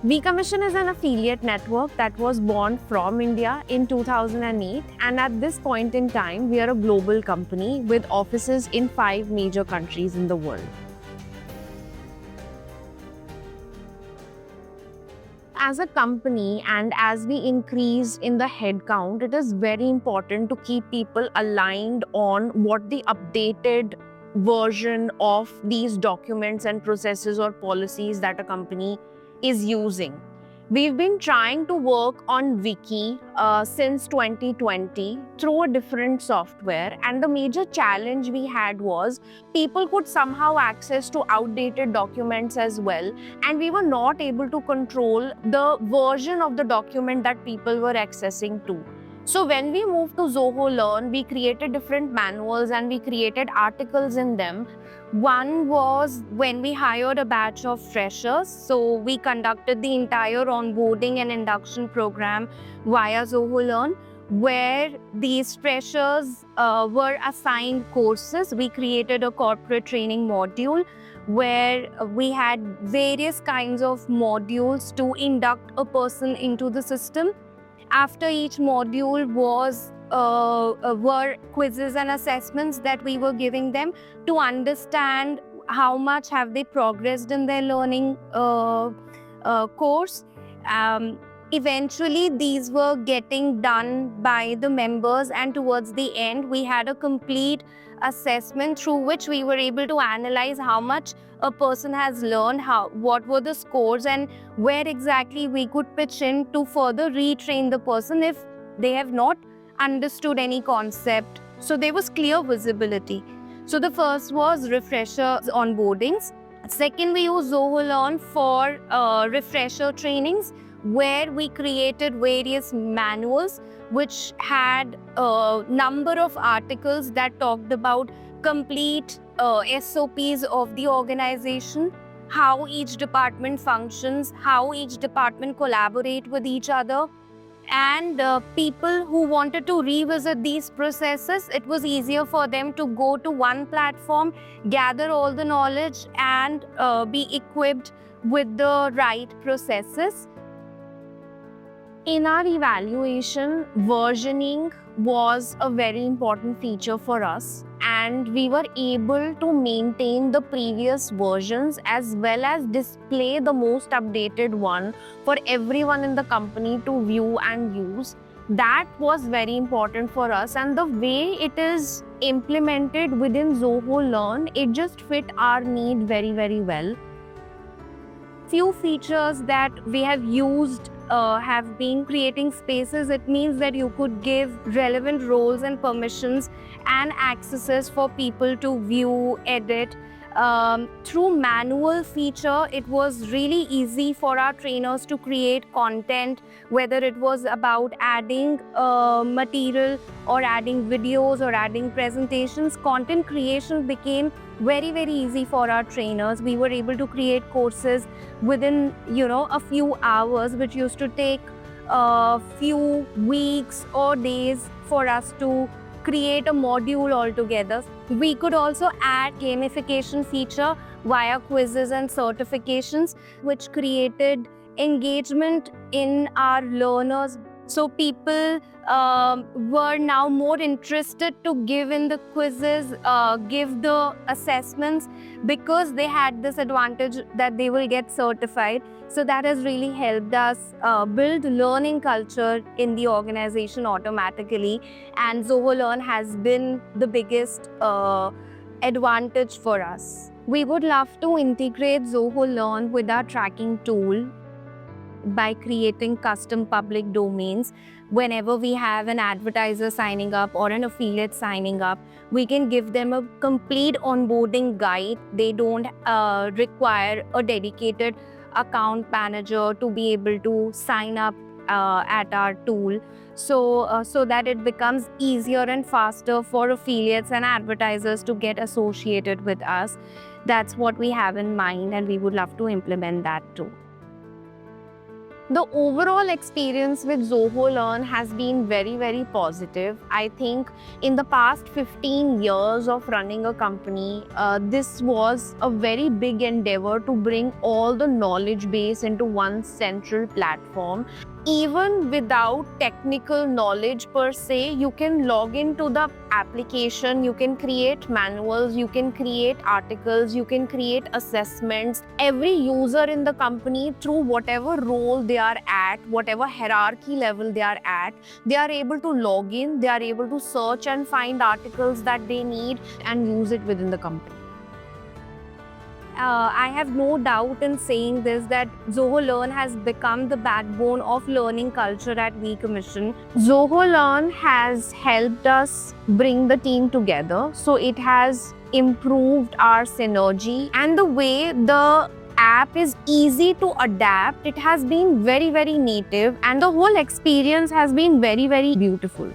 V-Commission is an affiliate network that was born from India in 2008, and at this point in time, we are a global company with offices in 5 major countries in the world. As a company and as we increase in the headcount, it is very important to keep people aligned on what the updated version of these documents and processes or policies that a company is using. We've been trying to work on Wiki since 2020 through a different software, and the major challenge we had was people could somehow access to outdated documents as well, and we were not able to control the version of the document that people were accessing to. So when we moved to Zoho Learn, we created different manuals and we created articles in them. One was when we hired a batch of freshers. So we conducted the entire onboarding and induction program via Zoho Learn, where these freshers were assigned courses. We created a corporate training module where we had various kinds of modules to induct a person into the system. After each module were quizzes and assessments that we were giving them to understand how much have they progressed in their learning course. Eventually, these were getting done by the members, and towards the end, we had a complete assessment through which we were able to analyze how much a person has learned, what were the scores, and where exactly we could pitch in to further retrain the person if they have not understood any concept. So there was clear visibility. So the first was refresher onboardings. Second, we used Zoho Learn for refresher trainings, where we created various manuals which had a number of articles that talked about complete SOPs of the organization, how each department functions, how each department collaborate with each other. And people who wanted to revisit these processes, it was easier for them to go to one platform, gather all the knowledge, and be equipped with the right processes. In our evaluation, versioning was a very important feature for us, and we were able to maintain the previous versions as well as display the most updated one for everyone in the company to view and use. That was very important for us, and the way it is implemented within Zoho Learn, it just fit our need very, very well. Few features that we have used have been creating spaces. It means that you could give relevant roles and permissions and accesses for people to view, edit. Through manual feature, it was really easy for our trainers to create content, whether it was about adding material or adding videos or adding presentations. Content creation became very, very easy for our trainers. We were able to create courses within, a few hours, which used to take a few weeks or days for us to create a module altogether. We could also add gamification feature via quizzes and certifications, which created engagement in our learners. So people were now more interested to give in the quizzes, give the assessments, because they had this advantage that they will get certified. So that has really helped us build learning culture in the organization automatically. And Zoho Learn has been the biggest advantage for us. We would love to integrate Zoho Learn with our tracking tool by creating custom public domains. Whenever we have an advertiser signing up or an affiliate signing up, we can give them a complete onboarding guide. They don't require a dedicated account manager to be able to sign up at our tool, so that it becomes easier and faster for affiliates and advertisers to get associated with us. That's what we have in mind, and we would love to implement that too. The overall experience with Zoho Learn has been very, very positive. I think in the past 15 years of running a company, this was a very big endeavor to bring all the knowledge base into one central platform. Even without technical knowledge per se, you can log into the application, you can create manuals, you can create articles, you can create assessments. Every user in the company, through whatever role they are at, whatever hierarchy level they are at, they are able to log in, they are able to search and find articles that they need and use it within the company. I have no doubt in saying this that Zoho Learn has become the backbone of learning culture at We Commission. Zoho Learn has helped us bring the team together. So it has improved our synergy and the way the app is easy to adapt. It has been very, very native and the whole experience has been very, very beautiful.